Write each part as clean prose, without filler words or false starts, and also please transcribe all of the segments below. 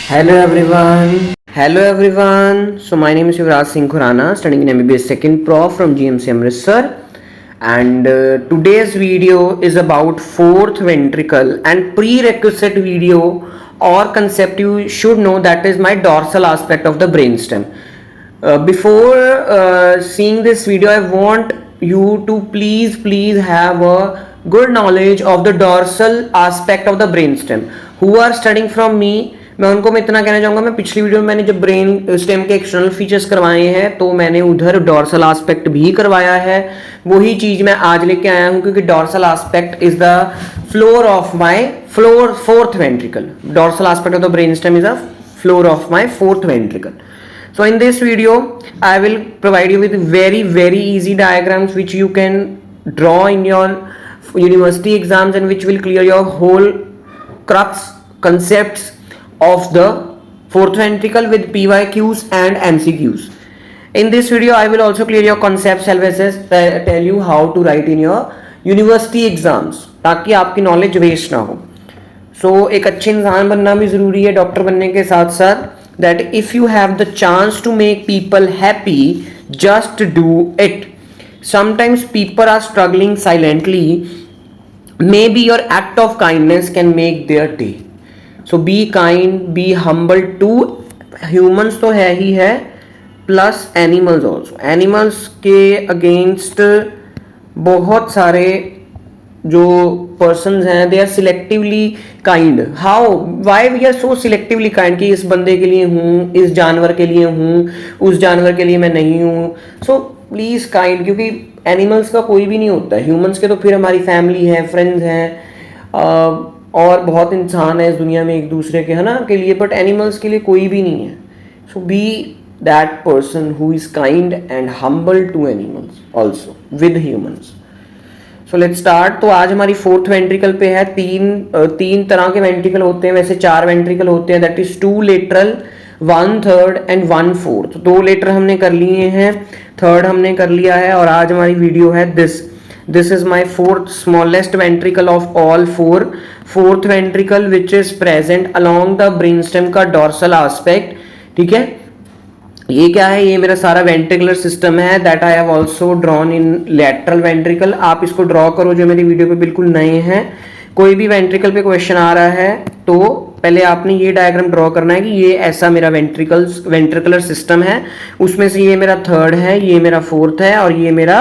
Hello everyone. Hello everyone. So my name is Yuvraj Singh Khurana, studying in MBBS Second Prof from GMC Amritsar. And today's video is about fourth ventricle and prerequisite video or concept you should know, that is my dorsal aspect of the brainstem. Before seeing this video, I want you to please have a good knowledge of the dorsal aspect of the brainstem. Who are studying from me, मैं उनको मैं इतना कहना चाहूँगा, मैं पिछली video में मैंने जब ब्रेन स्टेम के एक्सटर्नल फीचर्स करवाए हैं तो मैंने उधर डॉर्सल आस्पेक्ट भी करवाया है. वही चीज़ मैं आज लेके आया हूँ क्योंकि dorsal aspect is the floor of my fourth ventricle. Dorsal aspect of the brain stem is a floor of my fourth ventricle. So in this video I will provide you with very easy diagrams which you can draw in your university exams and which will clear your whole crux concepts of the fourth ventricle with PYQs and MCQs. In this video I will also clear your concepts as well as tell you how to write in your university exams ताकि आपकी knowledge waste ना हो. सो एक अच्छे इंसान बनना भी ज़रूरी है डॉक्टर बनने के साथ साथ. That if you have the chance to make people happy, just do it. Sometimes people are struggling silently, maybe your act of kindness can make their day. So be kind, be humble to humans तो है ही है, plus animals also. Animals के against बहुत सारे जो persons हैं they are selectively kind. How, why we are so selectively kind कि इस बंदे के लिए हूँ, इस जानवर के लिए हूँ, उस जानवर के लिए मैं नहीं हूँ. सो प्लीज़ काइंड, क्योंकि एनिमल्स का कोई भी नहीं होता है. ह्यूमंस के तो फिर हमारी फैमिली है, फ्रेंड्स हैं और बहुत इंसान है इस दुनिया में एक दूसरे के, है ना, के लिए. बट एनिमल्स के लिए कोई भी नहीं है. So be that person who is kind and humble to animals also with humans. So let's start. तो आज हमारी फोर्थ वेंट्रिकल पे है. तीन तरह के वेंट्रिकल होते हैं, वैसे 4 वेंट्रिकल होते हैं. That is 2 lateral, 1 third and 1 fourth. 2 lateral हमने कर लिए हैं, थर्ड हमने कर लिया है. और आज हमारी वीडियो है this is my fourth smallest ventricle of all 4. Fourth ventricle which is present along the brainstem का डॉर्सल आस्पेक्ट. ठीक है, ये क्या है, ये मेरा सारा वेंट्रिकुलर सिस्टम है. That I have also drawn in lateral ventricle. आप इसको ड्रॉ करो जो मेरी वीडियो पे बिल्कुल नए हैं. कोई भी वेंट्रिकल पे क्वेश्चन आ रहा है तो पहले आपने ये डायग्राम ड्रॉ करना है कि ये ऐसा मेरा वेंट्रिकुलर सिस्टम है. उसमें से ये मेरा थर्ड है, ये मेरा फोर्थ है और ये मेरा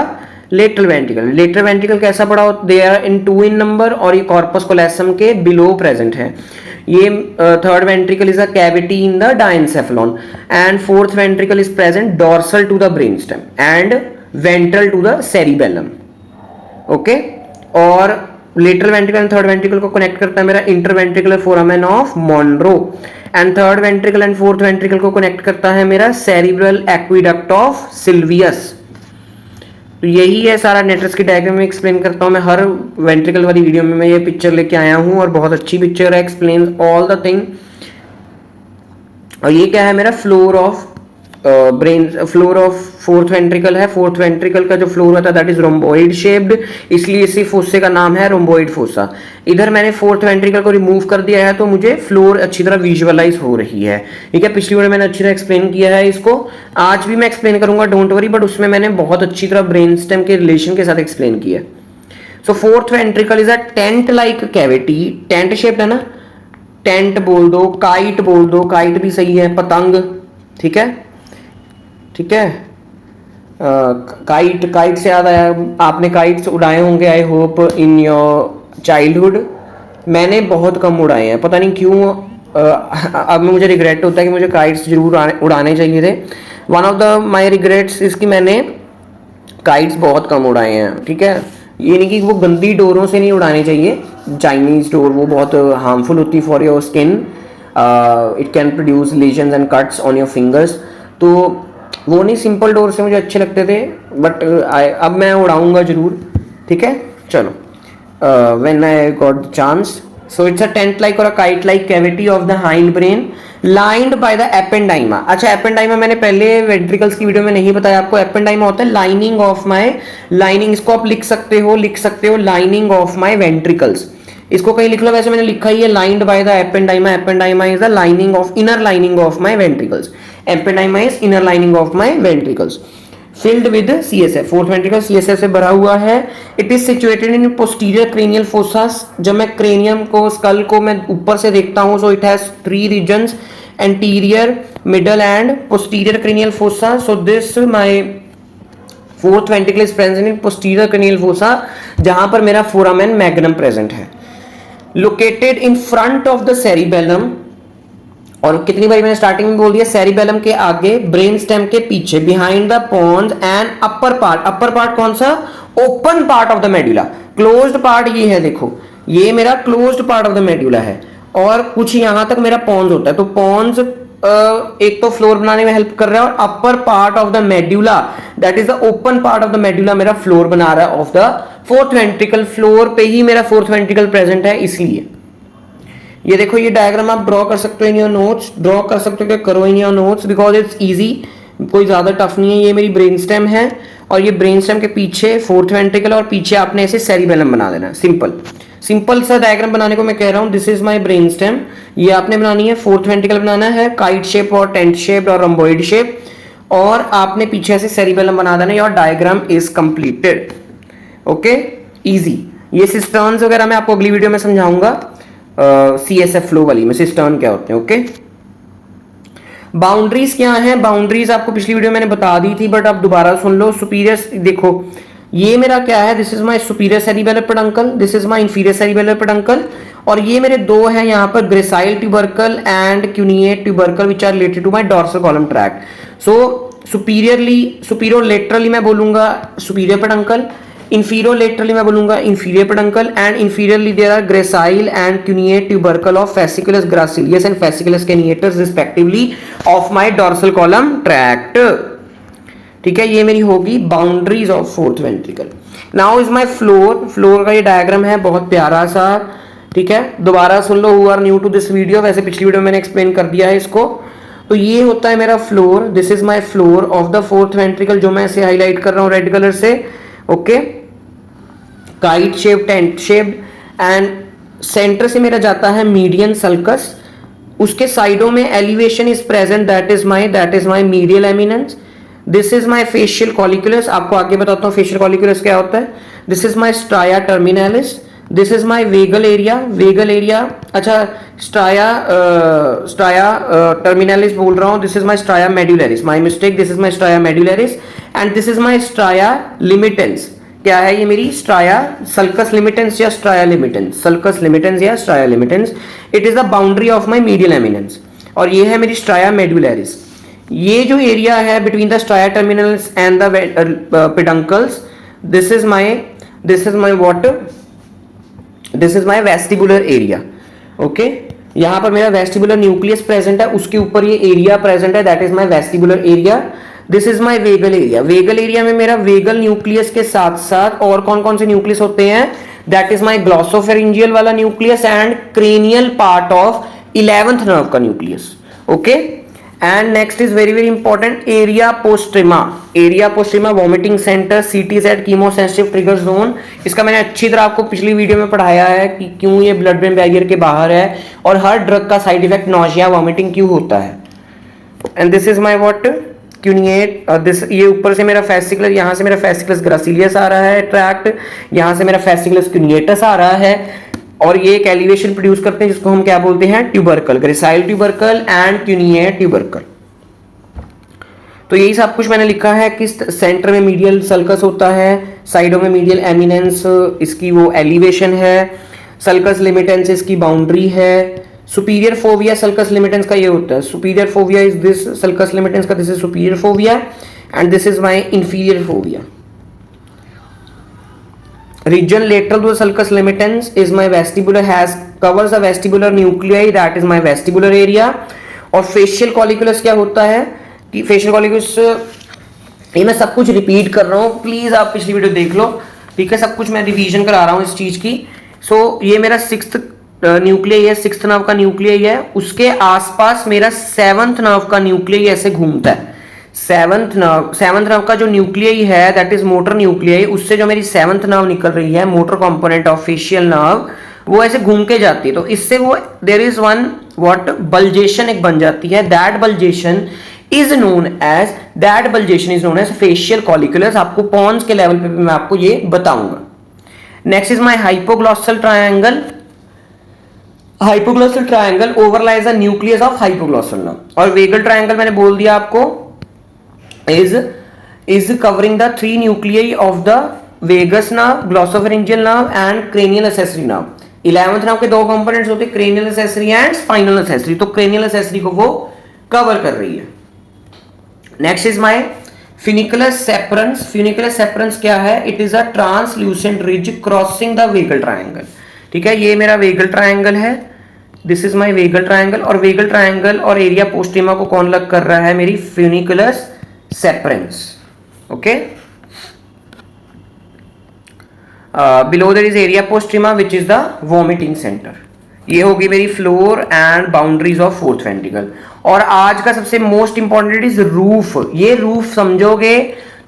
लेटरल वेंट्रिकल. लेटरल वेंट्रिकल कैसा पड़ा, they are in 2 in number और ये कॉर्पस कोलेसम के बिलो प्रेजेंट है. ये third ventricle is a cavity in the diencephalon and fourth ventricle is present dorsal to the brainstem and ventral to the cerebellum. Okay, और lateral ventricle and third ventricle को connect करता है मेरा interventricular foramen of Monro and third ventricle and fourth ventricle को connect करता है मेरा cerebral aqueduct of Silvius. तो यही है सारा नेटवर्क की डायग्राम में एक्सप्लेन करता हूँ मैं. हर वेंट्रिकल वाली वीडियो में मैं ये पिक्चर लेके आया हूँ और बहुत अच्छी पिक्चर है, एक्सप्लेन ऑल द थिंग. और ये क्या है, मेरा floor of floor of fourth ventricle है. फोर्थ वेंट्रिकल का जो फ्लोर होता है दैट इज रोम्बोइड शेप्ड, इसलिए इसी फोसे का नाम है रोम्बोइड फोसा. इधर मैंने फोर्थ वेंट्रिकल को रिमूव कर दिया है तो मुझे फ्लोर अच्छी तरह विजुअलाइज हो रही है. ठीक है, पिछली वीडियो मैंने अच्छी तरह एक्सप्लेन किया है इसको, आज भी मैं एक्सप्लेन करूंगा, डोंट वरी. बट उसमें मैंने बहुत अच्छी तरह ब्रेन स्टेम के रिलेशन के साथ एक्सप्लेन किया. So fourth ventricle is a tent like cavity. Tent shaped है ना, टेंट बोल दो, काइट बोल दो, काइट भी सही है, पतंग. ठीक है, ठीक है. काइट से याद आया, आपने काइट्स उड़ाए होंगे I hope in your childhood. मैंने बहुत कम उड़ाए हैं, पता नहीं क्यों. अब मुझे रिग्रेट होता है कि मुझे काइट्स जरूर उड़ाने चाहिए थे. One of the my regrets इसकी मैंने काइट्स बहुत कम उड़ाए हैं. ठीक है, ये नहीं कि वो गंदी डोरों से नहीं उड़ाने चाहिए. चाइनीज डोर वो बहुत हार्मफुल होती for your skin. It can produce lesions and cuts on your fingers. तो वो नहीं, सिंपल डोर से मुझे अच्छे लगते थे. बट अब मैं उड़ाऊंगा जरूर. ठीक है, चलो. When I got the chance. So it's a tent like और a kite like cavity of the hind brain lined by the ependyma. अच्छा, एपेंडाइमा मैंने पहले वेंट्रिकल्स की वीडियो में नहीं बताया आपको. एपेंडाइमा होता है लाइनिंग ऑफ माई, लाइनिंग, इसको आप लिख सकते हो लाइनिंग ऑफ माई वेंट्रिकल्स. इसको कहीं लिख लो, वैसे मैंने लिखा ही है, lined by the ependyma, ependyma is the lining of, inner lining of my ventricles, ependyma is inner lining of my ventricles, filled with CSF, fourth ventricle CSF से भरा हुआ है। It is situated in posterior cranial fossae, जब मैं cranium को, school को मैं ऊपर से देखता हूं, so it has 3 regions, anterior, middle and posterior cranial fossa. So this my fourth ventricle is present in posterior cranial fossa, जहां पर मेरा फोरामेन मैग्नम प्रेजेंट है, located in front of the cerebellum. और कितनी बार मैंने स्टार्टिंग में बोल दिया, सेरिबेलम के आगे, ब्रेन स्टेम के पीछे, behind the pons and upper part. Upper part कौन सा? Open part of the medulla. Closed part ये है, देखो ये मेरा closed part of the medulla है, और कुछ यहां तक मेरा पोन्स होता है। तो पोन्स एक तो फ्लोर बनाने में हेल्प कर रहा है, और अपर part of the medulla, that is the open part of the medulla, मेरा फ्लोर बना रहा है of the fourth ventricle. Floor पे ही मेरा फोर्थ वेंट्रिकल प्रेजेंट है, इसलिए ये देखो, ये डायग्राम आप ड्रॉ कर सकते हो इन योर नोट्स, ड्रॉ कर सकते हो, क्या करो in your notes, because it's easy, कोई ज्यादा टफ नहीं है। ये मेरी ब्रेन स्टेम है, और ये ब्रेन स्टेम के पीछे फोर्थ वेंट्रिकल, और पीछे आपने ऐसे सेरिबेलम बना देना है। सिंपल सिंपल सा डायग्राम बनाने को मैं कह रहा हूं। This is my brain stem, ये आपने बनानी है, फोर्थ वेंट्रिकल बनाना है, काइट शेप और टेंट शेप और रंबोइड शेप, और आपने पीछे से सेरिबेलम बना देना। Your diagram is completed. Okay, easy. ये सिस्टर्न्स वगैरह मैं आपको अगली वीडियो में समझाऊंगा, सीएसएफ फ्लो वाली में सिस्टर्न क्या होते हैं। ओके, बाउंड्रीज क्या है? बाउंड्रीज आपको पिछली वीडियो मैंने बता दी थी, बट आप दोबारा सुन लो। सुपीरियर, देखो ये मेरा क्या है, this is my superior cerebellar peduncle, this is my inferior cerebellar peduncle, और ये मेरे दो हैं यहाँ पर, gracile tubercle and cuneate tubercle, which are related to my dorsal column tract. So superior मैं बोलूंगा सुपीरियर पेडंकल, inferior-laterally मैं बोलूंगा inferior peduncle, and inferiorly there are gracile and cuneate tubercle of fasciculus gracilis and fasciculus caneatus respectively of my dorsal column tract। ठीक है, ये मेरी होगी boundaries of fourth ventricle. Now is my floor का ये diagram है, बहुत प्यारा सा। ठीक है, दोबारा सुन लो, who are new to this video, वैसे पिछली वीडियो में मैंने एक्सप्लेन कर दिया है इसको। तो ये होता है मेरा floor, this is my floor of the fourth ventricle, जो मैं इसे हाईलाइट कर रहा हूं रेड कलर से। Okay, kite shape, tent shaped, and centre से मेरा जाता है मीडियन सल्कस, उसके साइडों में elevation is present, that is my medial eminence. This is my facial colliculus, आपको आगे बताता हूं फेशियल कॉलिक्यूलस क्या होता है। This is my stria terminalis, this is my vagal area, अच्छा स्ट्राया टर्मिनालिस बोल रहा हूं, this is my stria medullaris, my mistake, this is my stria medullaris, and this is my stria limitans. क्या है ये मेरी स्ट्राया, सल्कस लिमिटेंस या stria लिमिटेंस, sulcus limitans या stria limitans. It is the boundary of my medial eminence, और ये है मेरी स्ट्राया मेडुलरिस। ये जो एरिया है between the striae terminals and the peduncles, this is my what, this is my vestibular area. Okay, यहां पर मेरा वेस्टिबुलर न्यूक्लियस प्रेजेंट है, उसके ऊपर ये एरिया प्रेजेंट है, that is my vestibular area. This is my vagal area, vagal area में मेरा वेगल न्यूक्लियस के साथ साथ और कौन कौन से न्यूक्लियस होते हैं, दैट इज माय ग्लॉसोफेरिंजियल वाला nucleus and cranial part of 11th nerve का nucleus. Okay, and next is very very important, area postrema vomiting centre, CTZ chemosensitive trigger zone. इसका मैंने अच्छी तरह आपको पिछली वीडियो में पढ़ाया है कि क्यों ये ब्लड ब्रेन बैरियर के बाहर है, और हर ड्रग का साइड इफेक्ट नॉजिया वॉमिटिंग क्यों होता है। And this is my what, cuneate, this, ये ऊपर से मेरा फेसिकुलस, यहां से मेरा फेसिकुलस ग्रासिलियस आ रहा है ट्रैक्ट, यहां से मेरा फेसिकुलस क्यूनिएटस आ रहा है, और ये एक एलिवेशन प्रोड्यूस करते हैं जिसको हम क्या बोलते हैं, tubercle, gracile tubercle and cuneate tubercle. तो यही सब कुछ मैंने लिखा है कि सेंटर में मीडियल सल्कस होता है, साइडों में मीडियल एमिनेंस इसकी वो एलिवेशन है, सल्कस लिमिटेंस इसकी बाउंड्री है, सुपीरियर फोविया सल्कस लिमिटेंस का ये होता है, superior fovea is this, sulcus limitans का this is superior fovea, and this is my inferior fovea. Region lateral to the sulcus limitans is my vestibular, covers the vestibular nuclei, that is my vestibular area। और facial colliculus क्या होता है कि facial colliculus, ये मैं सब कुछ repeat कर रहा हूँ, प्लीज आप पिछली वीडियो देख लो। ठीक है, सब कुछ मैं रिवीजन करा रहा हूँ इस चीज की। सो ये मेरा 6th न्यूक्लियई है, 6th नर्व का न्यूक्लियई है, उसके आसपास मेरा 7th नर्व का न्यूक्लियई ऐसे घूमता है। सेवंथ नर्व का जो न्यूक्लियई है दैट इज मोटर न्यूक्लियई, उससे जो मेरी 7th नर्व निकल रही है, motor component of facial nerve, वो ऐसे घूम के जाती है, तो इससे वो there is one what bulgation एक बन जाती है, that bulgation is known as facial colliculus. आपको पॉन्स के लेवल पे भी मैं आपको ये बताऊंगा। Next is my hypoglossal triangle. Hypoglossal triangle overlies the nucleus of hypoglossal nerve. और वेगल ट्रायंगल मैंने बोल दिया आपको is covering the 3 nuclei of the vagus nerve, glossopharyngeal nerve and cranial accessory nerve. 11th nerve के 2 components होते हैं, cranial accessory and spinal accessory. तो cranial accessory को वो कवर कर रही है। Next is my funiculus separans. Funiculus separans क्या है? It is a translucent ridge crossing the vagal triangle. ठीक है, ये मेरा वेगल ट्रायंगल है, this is my vagal triangle. और वेगल ट्रायंगल और एरिया पोस्टिमा को कौन लग कर रहा है? मेरी funiculus separans. Okay, below there is area postrema which is the vomiting centre. ये होगी मेरी floor and boundaries of fourth ventricle. और आज का सबसे मोस्ट इंपॉर्टेंट इज रूफ। ये रूफ समझोगे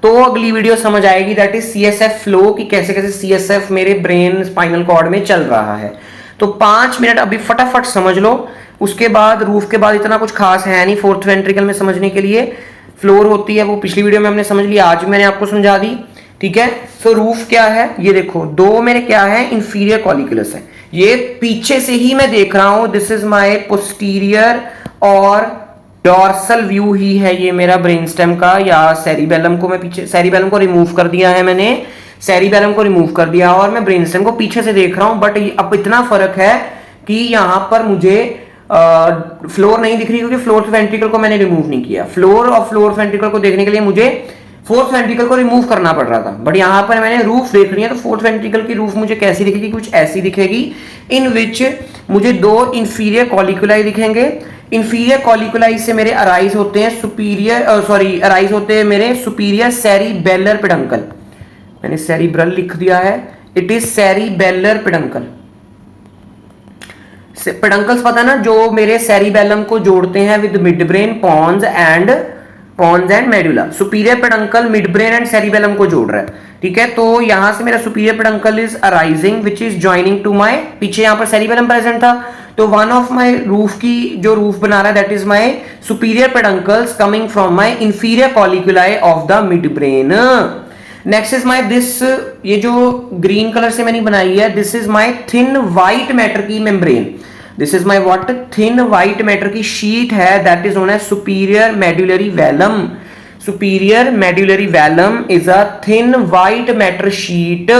तो अगली वीडियो समझ आएगी, दैट इज सीएसएफ फ्लो, कि कैसे कैसे सीएसएफ मेरे ब्रेन स्पाइनल कॉर्ड में चल रहा है। तो 5 मिनट अभी फटाफट समझ लो, उसके बाद रूफ के बाद इतना कुछ खास है नहीं फोर्थ वेंट्रिकल में समझने के लिए। फ्लोर होती है वो पिछली वीडियो में हमने समझ लिया, आज मैंने आपको समझा दी। ठीक है, सो रूफ क्या है? ये देखो 2 मेरे क्या है? इंफीरियर कॉलिकुलस है। ये पीछे से ही मैं देख रहा हूं, दिस इज माय पोस्टीरियर और डॉर्सल व्यू ही है ये मेरा ब्रेन स्टेम का, या सेरिबेलम को मैं पीछे, सेरिबेलम को रिमूव कर दिया है मैंने, सेरिबेलम को रिमूव कर दिया और मैं ब्रेन स्टेम को पीछे से देख रहा हूं। बट अब इतना फर्क है कि यहां पर मुझे फ्लोर नहीं दिख रही, क्योंकि फोर्थ वेंट्रिकल को मैंने रिमूव नहीं किया। फ्लोर और फोर्थ वेंट्रिकल को देखने के लिए मुझे फोर्थ वेंट्रिकल को रिमूव करना पड़ रहा था, बट यहां पर मैंने रूफ देख रही है। तो फोर्थ वेंट्रिकल की रूफ मुझे कैसी दिखेगी? कुछ ऐसी दिखेगी, इन विच मुझे 2 इंफीरियर कॉलिकुलाई दिखेंगे। इंफीरियर कॉलिकुलाई से मेरे अराइज होते हैं अराइज होते हैं मेरे सुपीरियर सेरिबेलर पेडंकल। मैंने सेरिब्रल लिख दिया है, it is cerebellar peduncle. Peduncles पता ना, जो मेरे सेरिबेलम को जोड़ते हैं with midbrain, pons and medulla. Superior peduncle midbrain and cerebellum को जोड़ रहा है। ठीक है, तो यहां से मेरा superior peduncle is arising which is joining two my, पीछे यहां पर सेरिबेलम प्रेजेंट था, तो वन ऑफ माय रूफ की जो रूफ बना रहा है that is my superior peduncles coming from my inferior colliculi of the midbrain. Next is my this, ये जो ग्रीन कलर से मैंने बनाई है, this is my thin white matter की membrane. This is my what? Thin white matter की sheet है, that is known as superior medullary velum. Superior medullary velum is a thin white matter sheet.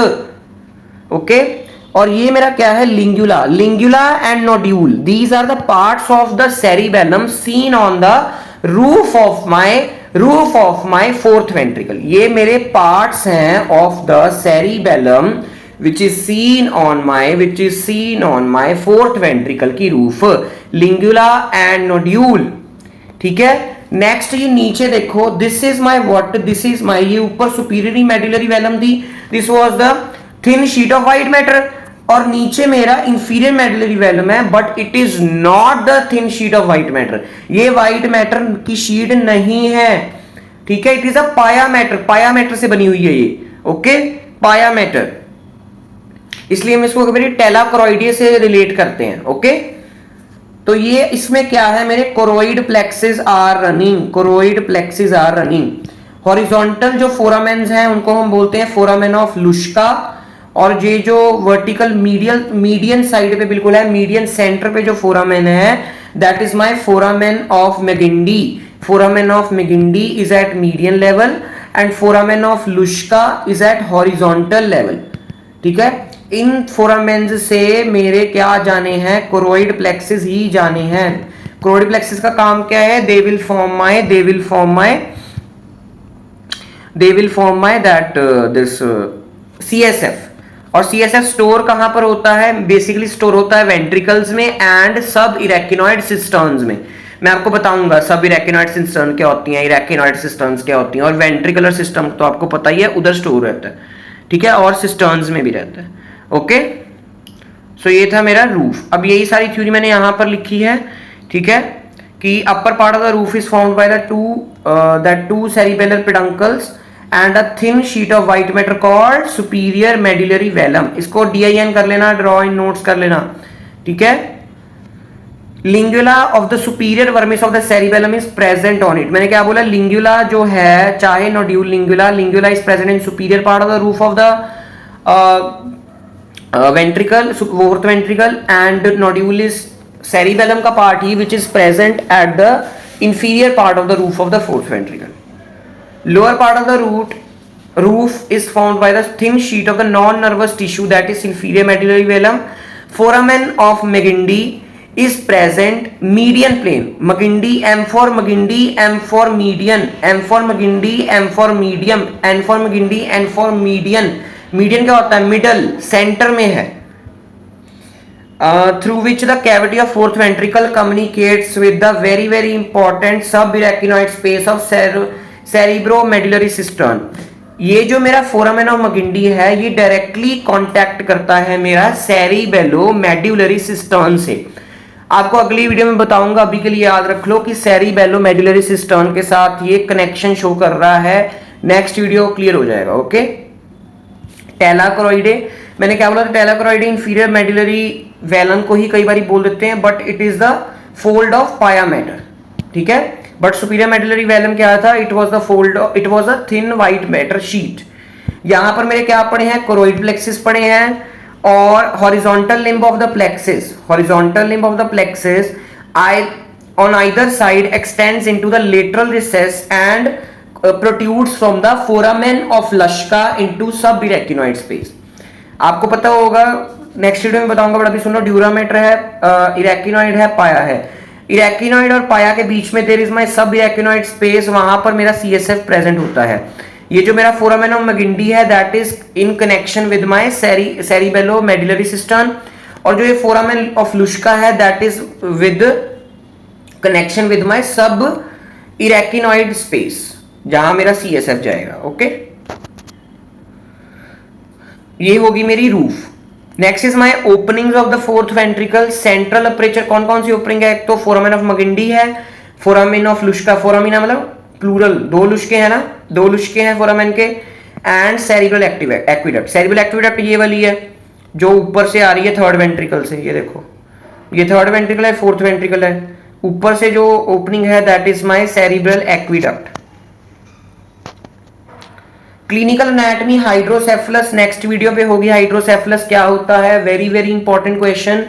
Okay, और ये मेरा क्या है? लिंगुला। Lingula and nodule, these are the parts of the cerebellum seen on the roof of my fourth ventricle. ये मेरे parts हैं of the cerebellum which is seen on my fourth ventricle की roof, lingula and nodule. ठीक है, next ये नीचे देखो, this is my what? This is my, ये ऊपर सुपीरियर मेडुलरी वेलम थी, this was the thin sheet of white matter, और नीचे मेरा इंफीरियर मेडुलरी वेलम है, but it is not the thin sheet of white matter. ये white matter की sheet नहीं है। ठीक है, इट इज अ पाया मैटर से बनी हुई है ये। ओके, पाया मैटर, इसलिए हम इसको मेरी टेलाक्रोइडिया से रिलेट करते हैं। ओके, तो ये इसमें क्या है? मेरे choroid plexus are running. Horizontal जो फोरामेन्स हैं उनको हम बोलते हैं फोरामेन ऑफ लुश्का, और ये जो वर्टिकल मीडियन साइड पे बिल्कुल है, मीडियन सेंटर पे जो फोरामेन है that is my foramen of Magendie. Foramen of Magendie is at median level and foramen of Luschka is at horizontal level. ठीक है, इन फोरामेन्स से मेरे क्या जाने हैं? कोरोइड प्लेक्सिस ही जाने हैं। कोरोइड प्लेक्सिस का काम क्या है? They will form my that this CSF. और सीएसएफ स्टोर कहां पर होता है? बेसिकली स्टोर होता है वेंट्रिकल्स में एंड सब इरेक्टिनॉइड सिस्टर्न्स में। मैं आपको बताऊंगा सब इरेक्टिनॉइड सिस्टर्न क्या होती हैं, इरेक्टिनॉइड सिस्टर्न्स क्या होती हैं, और वेंट्रिकुलर सिस्टम तो आपको पता ही है, उधर स्टोर रहता है। ठीक है, और सिस्टर्न्स में भी रहता है। ओके, सो ये था मेरा रूफ। अब यही सारी थ्योरी मैंने यहां पर लिखी है। ठीक है, कि upper part of the roof is formed by the two cerebellar peduncles and a thin sheet of white matter called superior medullary velum. इसको DIN कर लेना, ड्रॉ इन नोट्स कर लेना, ठीक है। लिंगुला of the superior vermis of the cerebellum is present on it. मैंने क्या बोला, लिंगुला जो है, चाहे nodule लिंगुला, लिंगुला is present in superior part of the roof of the ventricle, fourth ventricle, and nodule is cerebellum का part he which is present at the inferior part of the roof of the fourth ventricle. Lower part of the roof is formed by the thin sheet of the non-nervous tissue that is inferior medullary velum. Foramen of Magendie is present median plane. Magendie, M for Magendie, M for median, M for Magendie, M for medium, N for Magendie, N for median. Median क्या होता है, middle, centre में है. Through which the cavity of fourth ventricle communicates with the very important subarachnoid space of cerebromedullary cistern. ये जो मेरा foramen of Magendie है, ये डायरेक्टली कांटेक्ट करता है मेरा सेरिबेलोमेडुलरी सिस्टर्न से. आपको अगली वीडियो में बताऊंगा, अभी के लिए याद रख लो कि सेरिबेलोमेडुलरी सिस्टर्न के साथ ये कनेक्शन शो कर रहा है. नेक्स्ट वीडियो क्लियर हो जाएगा. ओके, टेलाकोरॉइडे, मैंने क्या बोला था, टेलाकोरॉइडे इंफीरियर मेडुलरी वेलम को ही कई बार बोल देते हैं, but it is the fold of पाया मैटर, ठीक है. बट सुपीरियर मेडुलरी वेलम क्या था, it was the fold, it was a thin white matter sheet. यहां पर मेरे क्या पढ़े हैं, कोरोइड प्लेक्सिस पढ़े हैं, और horizontal limb of the plexus, horizontal limb of the plexus I on either side extends into the lateral recess and protrudes from the foramen of Luschka into subarachnoid space. आपको पता होगा, next video में बताऊंगा, but अभी सुनो, dura mater है, इरेक्टिनॉइड है, पाया है. इरेक्टिनॉइड और पाया के बीच में there is my subarachnoid space, वहां पर मेरा CSF प्रेजेंट होता है. ये जो मेरा फोरामेन ऑफ मगिंडी है, that is in connection with my cerebellomedullary system, और जो ये फोरामेन ऑफ लुश्का है, that is with connection with my subarachnoid space, जहां मेरा CSF जाएगा. ओके, ये होगी मेरी roof. Next is my openings of the fourth ventricle. Central aperture कौन कौन सी ओपनिंग है, एक तो फोरामेन ऑफ मगिंडी है, फोरामेन ऑफ लुश्का, फोरामिना मतलब प्लूरल, दो लुश्के हैं ना, दो लुश्के हैं फोरामेन के, and cerebral aqueduct. Cerebral aqueduct ये वाली है जो ऊपर से आ रही है थर्ड वेंट्रिकल से. ये देखो, ये थर्ड वेंट्रिकल है, फोर्थ वेंट्रिकल है, ऊपर से जो ओपनिंग है that is my cerebral aqueduct. Clinical anatomy hydrocephalus next video पे होगी. हाइड्रोसेफलस क्या होता है, वेरी इंपॉर्टेंट क्वेश्चन.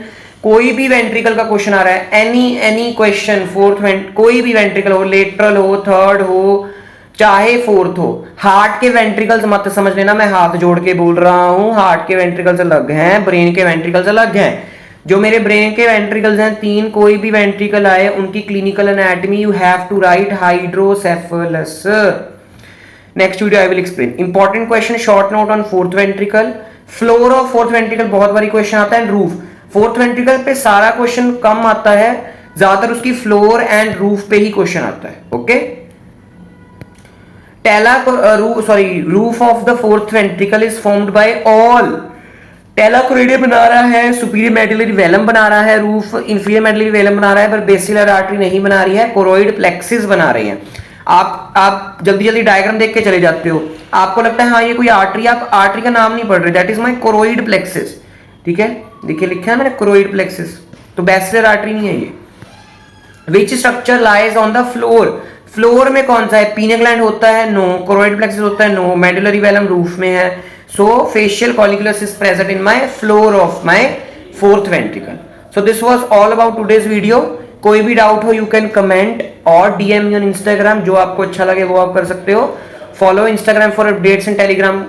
कोई भी वेंट्रिकल का क्वेश्चन आ रहा है, एनी क्वेश्चन, कोई भी वेंट्रिकल हो, लेटरल हो, थर्ड हो, चाहे फोर्थ हो. हार्ट के वेंट्रिकल्स मत समझ लेना, मैं हाथ जोड़ के बोल रहा हूं, हार्ट के वेंट्रिकल्स अलग हैं, ब्रेन के वेंट्रिकल्स अलग हैं. जो मेरे ब्रेन के वेंट्रिकल्स हैं 3, कोई भी वेंट्रिकल आए, उनकी clinical anatomy you have to write hydrocephalus. Next video I will explain. Important question, short note on fourth ventricle, floor of fourth ventricle बहुत बारी क्वेश्चन आता है, रूफ. फोर्थ वेंट्रिकल पे सारा क्वेश्चन कम आता है, ज्यादातर उसकी फ्लोर एंड रूफ पे ही क्वेश्चन आता है. Okay, roof of the fourth ventricle is formed by all. Tela choroidea बना रहा है, सुपीरियर मेडुलरी वेलम बना रहा है, रूफ इंफीरियर मेडुलरी वेलम बना रहा है, पर बेसिलर आर्टरी नहीं बना रही है, कोरोइड प्लेक्सिस बना रही है. आप जल्दी डायग्राम देख के चले जाते हो, आपको लगता है हाँ ये कोई आर्टरी, आप आर्टरी का नाम नहीं पढ़ रहे, that is my choroid plexus. ठीक है, देखिए लिखा है मैंने कोरोइड प्लेक्सिस, तो बेसिलर आर्टरी नहीं है ये. Which structure lies on the floor, floor में कौन सा है, पीनल ग्लैंड होता है, नो. कोरोइड प्लेक्सिस होता है, नो. मेडुलरी वेलम रूफ में है, so facial colliculus is present in my floor of my fourth ventricle. So this was all about today's video. कोई भी डाउट हो यू कैन कमेंट और DM ऑन इंस्टाग्राम, जो आपको अच्छा लगे वो आप कर सकते हो. Follow Instagram for updates and Telegram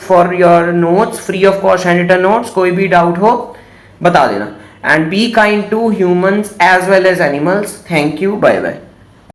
for your notes, free of cost handwritten notes. कोई भी डाउट हो बता देना. And be kind to humans as well as animals. Thank you, bye bye.